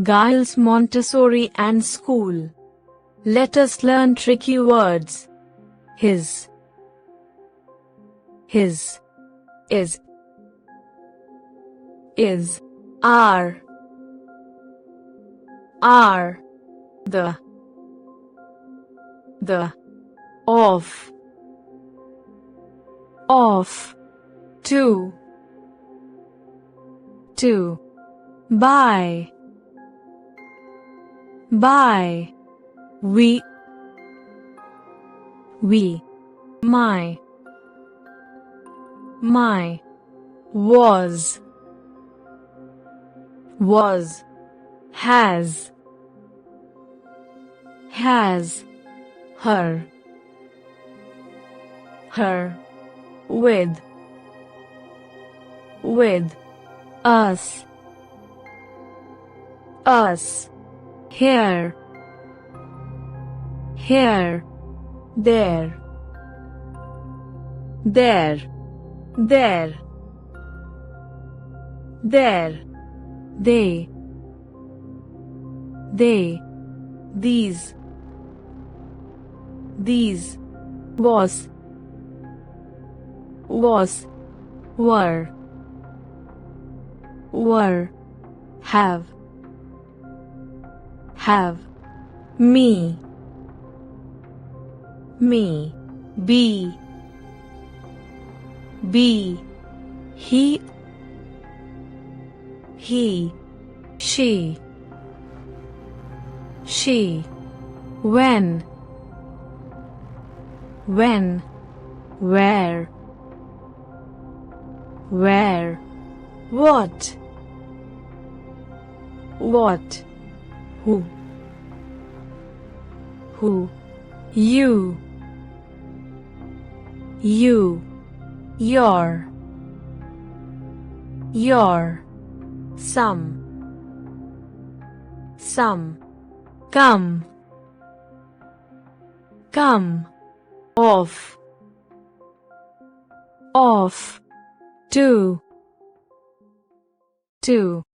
Giles Montessori and School. Let us learn tricky words. His, is, are, the, of, to, by, we, my, was, has, her, with, us, here, there, they, these, was, were, have, me, be, he, she, when, where, what, who, you, your, some, come, off, to,